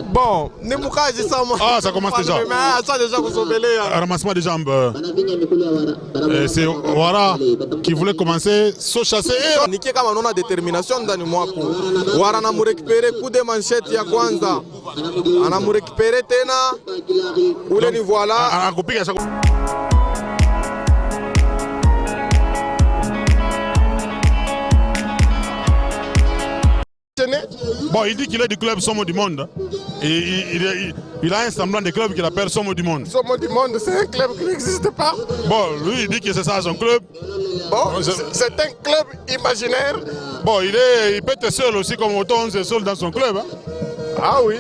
Bon, ah, ça commence déjà. Ramassement des jambes. C'est Ouara qui voulait commencer sans chasser. Nikie kama naona détermination ndani mwako. Ouara anamurekipere coup de manchette ya kwanza. Anamurekipere tena. Ule ni voilà. Anakupiga chaque. Bon, il dit qu'il est du club Somo du Monde. Et il a un semblant de club qu'il appelle Somo du Monde. Somo du Monde, c'est un club qui n'existe pas. Bon, lui, il dit que c'est ça son club. Bon, c'est un club imaginaire. Bon, il peut être seul aussi, comme Oton, c'est seul dans son club. Hein. Ah oui.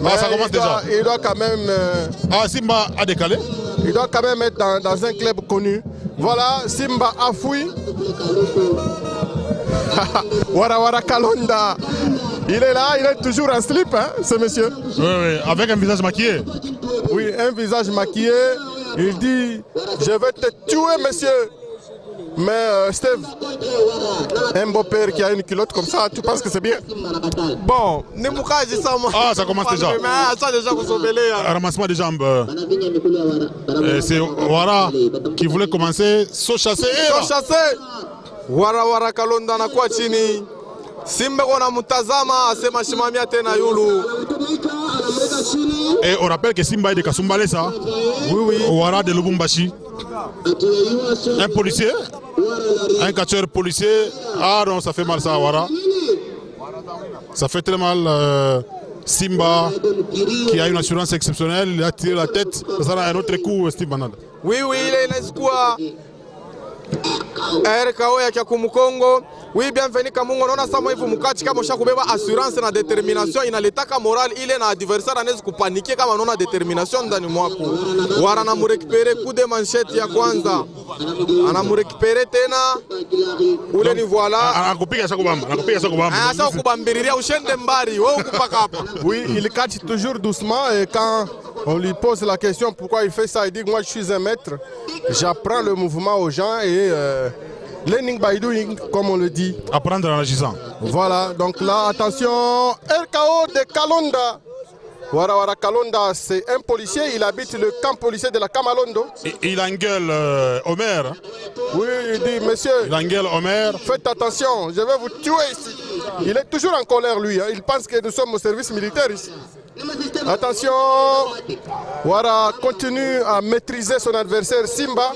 Mais ça commence déjà. Il doit quand même... Ah, Simba a décalé. Il doit quand même être dans un club connu. Voilà, Simba a fouillé. Wara Kalonda. Il est là, il est toujours en slip, hein, ce monsieur. Oui, oui, avec un visage maquillé. Oui, un visage maquillé. Il dit, je vais te tuer, monsieur. Mais Steve, un beau père qui a une culotte comme ça, tu penses que c'est bien? Bon, ah, ça commence déjà. Ramassement des jambes. C'est Ouara qui voulait commencer sans chasser. Sans chasser. Wara Kalonda anakuwa chini. Simba kona mutazama asema shimamia tena yulu. Et on rappelle que Simba est de Kasumbalesa. Oui, oui. Ouara de Lubumbashi. Un policier, un catcheur policier. Ah non, ça fait mal ça, Ouara. Ça fait très mal. Simba, qui a une assurance exceptionnelle, il a tiré la tête. Ça sera un autre coup, Steve Banada. Oui, oui, il est l'espoir. RKO ya Kumukongo. Oui, bienvenue Kamungo. Nona samo hivu mukati kama ushakubeba assurance na determination inaletaka moral ile na adversaire anaweza kupanikia kama nona determination ndani mwako. Wara anamurekipere coup de manchette ya kwanza. Anamurekipere tena. Ule ni voilà. Anakupiga sakubamba. Anakupiga sakubamba. Asa kubambiriria ushende mbari. Wewe ukupaka hapa. Oui, il catch toujours doucement et quand on lui pose la question pourquoi il fait ça, il dit moi je suis un maître. J'apprends le mouvement aux gens et learning by doing, comme on le dit. Apprendre en agissant. Voilà, donc là, attention, RKO de Kalonda. Wara Kalonda, c'est un policier, il habite le camp policier de la Kamalondo. Il engueule Omer. Oui, il dit, monsieur, il engueule Omer. Faites attention, je vais vous tuer ici. Il est toujours en colère, lui, hein. Il pense que nous sommes au service militaire ici. Attention, Wara continue à maîtriser son adversaire Simba.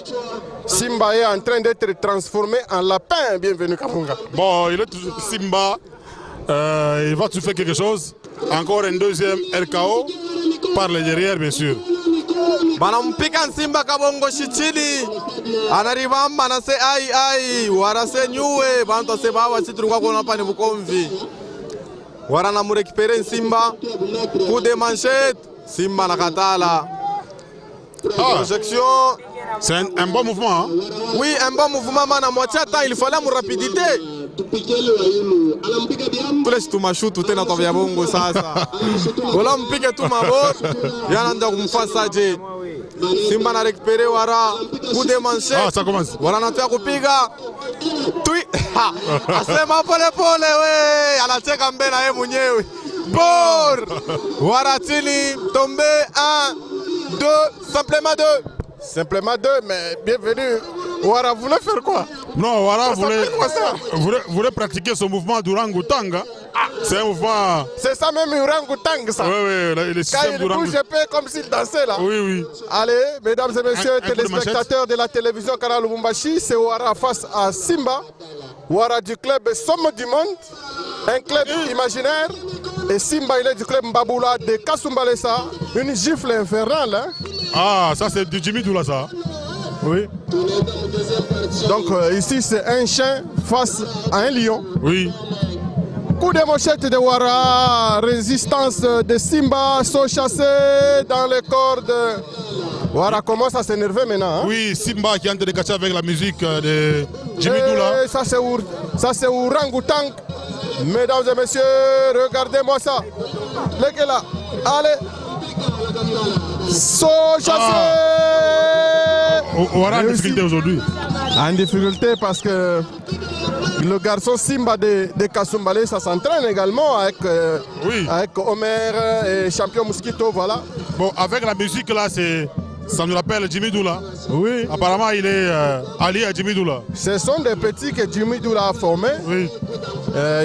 Simba est en train d'être transformé en lapin. Bienvenue Kamunga. Bon, il est Simba. Il va tout faire quelque chose. Encore un deuxième RKO par le derrière, bien sûr. Banampika Simba Kabongo Shichili. Anaribamba na se ai Wara se nyue bantu se bawa sitrunga kona pani bukomvi. Wara na murekipere Simba. Coup de manchette. Simba na katala. Projection. C'est un bon mouvement. Hein? Oui, un bon mouvement, man. À moitié temps, il fallait une rapidité. Tous les tumashu, tout est dans ton viabongo, ça. Voilà, on pique tout ma voix. Il y a un endroit où on fait ça. Simba n'a récupéré, Wara. Coup de manchette. Ah, ça commence. Voilà, on a fait un piga. Tui. C'est ma pole, ouais. À la tête, on a fait un mounier. Bord. Wara Tini, tombé. 1, 2, simplement 2. Simplement 2, mais bienvenue. Wara voulait faire quoi? Non, Wara voulait pratiquer son mouvement d'ourang-outang. C'est un mouvement... C'est ça même, ourang-outang, ça. Oui, oui, il est système d'ourang-outang. Quand il bouge comme s'il dansait, là. Oui, oui. Allez, mesdames et messieurs, téléspectateurs de la télévision Canal Lubumbashi, c'est Wara face à Simba. Wara du club Somme du Monde, un club imaginaire. Et Simba, il est du club Mbaboula de Kasumbalesa. Une gifle infernale, hein. Ah, ça c'est du Jimmy Doula, ça. Oui. Donc ici c'est un chien face à un lion. Oui. Coup de manchette de Wara, résistance de Simba, sont chassés dans les cordes. Wara commence à s'énerver maintenant. Hein? Oui, Simba qui est en train de catcher avec la musique de Jimmy Doula. Ça c'est Ourang-Outang. Mesdames et messieurs, regardez-moi ça. Les gars là, allez. Sont chassés. On aura en difficulté aujourd'hui. En difficulté parce que Le garçon Simba de Kasumbalé, ça s'entraîne également avec, avec Omer et Champion Mosquito, voilà. Bon, avec la musique là, ça nous rappelle Jimmy Doula. Oui. Apparemment, il est allié à Jimmy Doula. Ce sont des petits que Jimmy Doula a formés. Oui.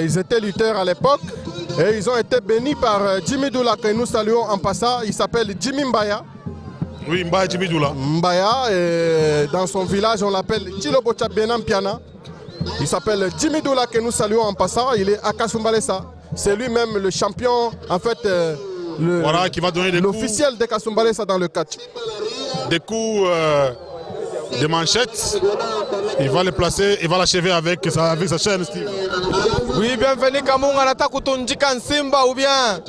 Ils étaient lutteurs à l'époque et ils ont été bénis par Jimmy Doula que nous saluons en passant. Il s'appelle Jimmy Mbaya. Oui, Mbaya Jimmy Doula. Mbaya, et dans son village, on l'appelle Chilobocha Benam Piana. Il s'appelle Jimmy Doula que nous saluons en passant. Il est à Kasumbalesa. C'est lui-même le champion, en fait, voilà, qui va donner des l'officiel de Kasumbalesa dans le catch. Des coups de manchette. Il va les placer, il va l'achever avec sa chaîne, Steve. Oui, bienvenue Kamunga, nataka kutunjika Nsimba ou bien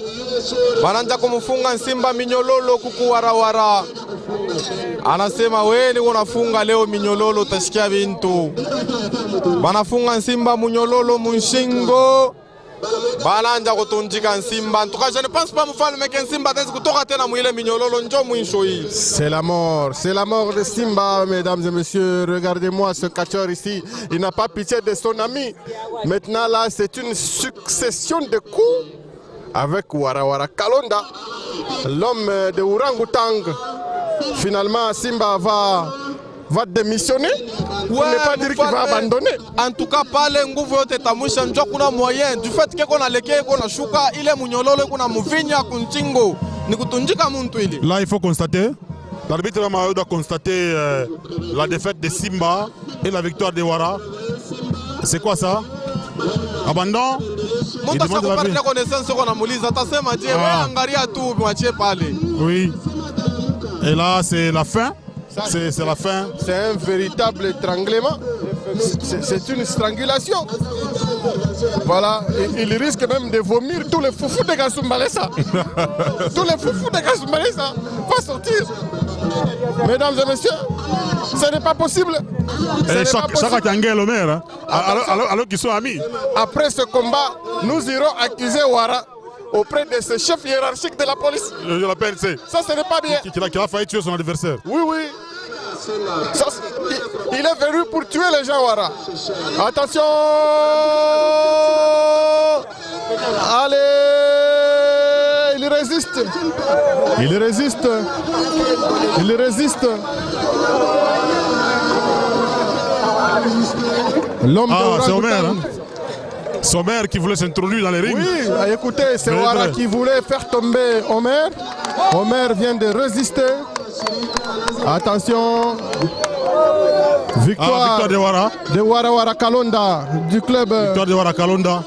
bananja kumfunga Nsimba minyololo kukuwarawara. Anasema weni unafunga leo minyololo utasikia bintu. Banafunga Nsimba munyololo munshingo. Bananja kutunjika Nsimba. En tout cas, je ne pense pas mfalme que Nsimba tezi kutoka tena mwile minyololo njo mwisho hii. C'est la mort de Simba, mesdames et messieurs. Regardez-moi ce catcheur ici, il n'a pas pitié de son ami. Maintenant là, c'est une succession de coups avec Warawara Kalonda, l'homme de Ourang-Outang. Finalement, Simba va démissionner. Pour ne pas dire qu'il va abandonner. En tout cas, pas les nguvu yote tamusha njo kuna moyen. Du fait que qu'on a leke qu'on a shuka ile munyololo kuna muvinya kunchingo ni kutunjika muntu ili. Là, il faut constater, l'arbitre doit constater la défaite de Simba et la victoire de Wara. C'est quoi ça? Abandon? Mtu asakupata na connaissance qu'on a muliza atasema je wewe angalia tu mwachie pale. Oui. Et là, c'est la fin. C'est la fin. C'est un véritable étranglement. C'est une strangulation. Voilà, il risque même de vomir tous les foufous de Kasumbalesa. Tous les foufous de Kasumbalesa vont sortir. Mesdames et messieurs, ce n'est pas possible. Chaque Tangel Omer, hein? Alors qu'ils sont amis. Après ce combat, nous irons accuser Wara auprès de ce chef hiérarchique de la police. Je l'appelle, c'est. Ça, ce n'est pas bien. Qu'il a failli tuer son adversaire. Oui, oui. Ça, il est venu pour tuer les gens, Wara. Attention. Allez. Il résiste. Il résiste. Il résiste. L'homme de c'est Omer, hein? C'est Omer qui voulait s'introduire dans les rings. Oui, écoutez, c'est Wara qui voulait faire tomber Omer. Omer vient de résister. Attention. Victoire de Wara. De Wara Kalonda du club. Victoire de Wara Kalonda.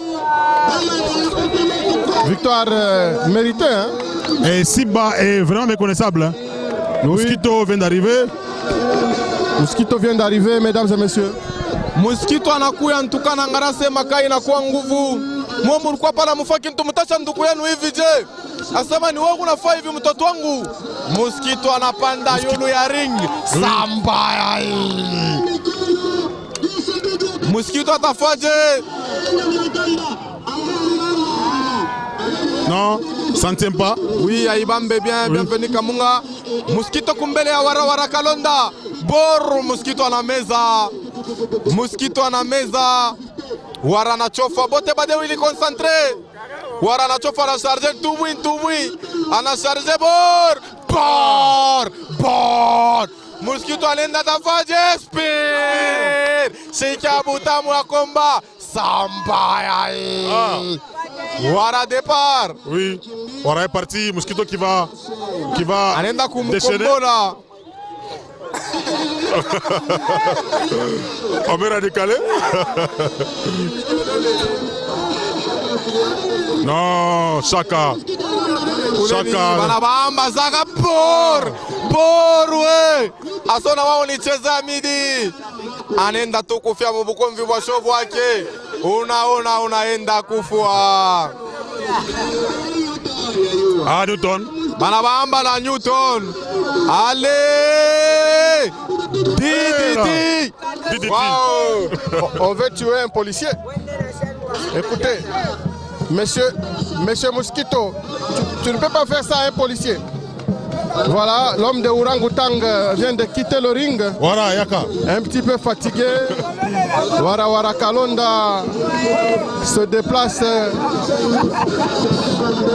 Victoire méritée. Hein? Et Simba est vraiment méconnaissable. Hein? Oui. Mosquito vient d'arriver. Mosquito vient d'arriver, mesdames et messieurs. Mosquito anakuya ntukana ngarase makai na kwa nguvu. Mwa mulikuwa pala mufaki mtumutacha ndugu yenu hivi je? Asema ni wewe unafaa hivi mtoto wangu. Mosquito anapanda yulu ya ring. Samba. Mosquito atafaje? Non, ça ne tient pas. Oui, Aïbambe bien, bienvenue Kamunga. Mosquito kumbele ya Wara Kalonda. Bor Mosquito ana meza. Mosquito ana meza. Wara na chofa bote bade wili concentré. Wara na chofa na charger tuwi. Ana charger bor. Mosquito alenda tafaje spear. Shika butamu ya komba. Samba. Wara départ. Oui, Wara est parti. Mosquito qui va déchaîner. Omer a décalé. Non, Chaka. Banabamba Zaga Bor we. Asona wao ni cheza midi. Anenda tu kufia mbukomvi wa shovu wake. Unaenda kufua. Newton. Banabamba la Newton. Allez. Didi. Wow. On veut tuer un policier. Écoutez, monsieur Mosquito, tu ne peux pas faire ça à un policier. Voilà, l'homme de Ourang-Outang vient de quitter le ring. Voilà, Yaka. Un petit peu fatigué. Wara Kalonda se déplace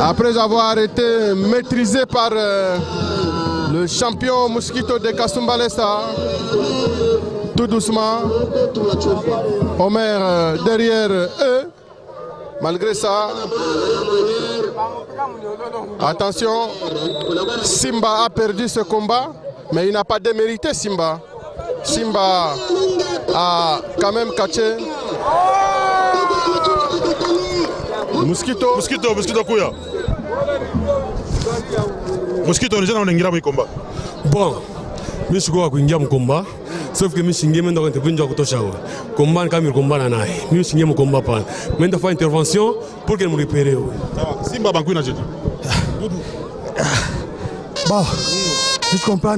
après avoir été maîtrisé par le champion Mosquito de Kasumbalesa. Tout doucement. Omer derrière eux. Malgré ça, attention, Simba a perdu ce combat, mais il n'a pas démérité Simba. Simba a quand même catché. Mosquito Kuya. Mosquito, déjà on a un combat. Bon, je suis un combat. Sauf que je suis un combat. Combat kamir combat na nai. Je suis un combat pas. Mais il faut intervention pour qu'elle me repère. Simba Bankuina j'ai dit. Bon, je comprends.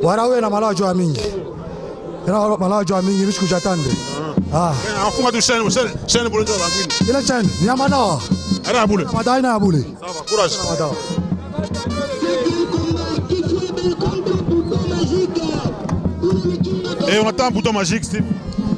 Warawe na malajo amingi. Era malajo amingi bisku jatande. Ah. On fonga du chaîne pour le Bankuina. Il est chaîne, ni amada. Ara aboulé. Amada ina aboulé. Ça va, courage. Amada. Et on attend un bouton magique, Steve.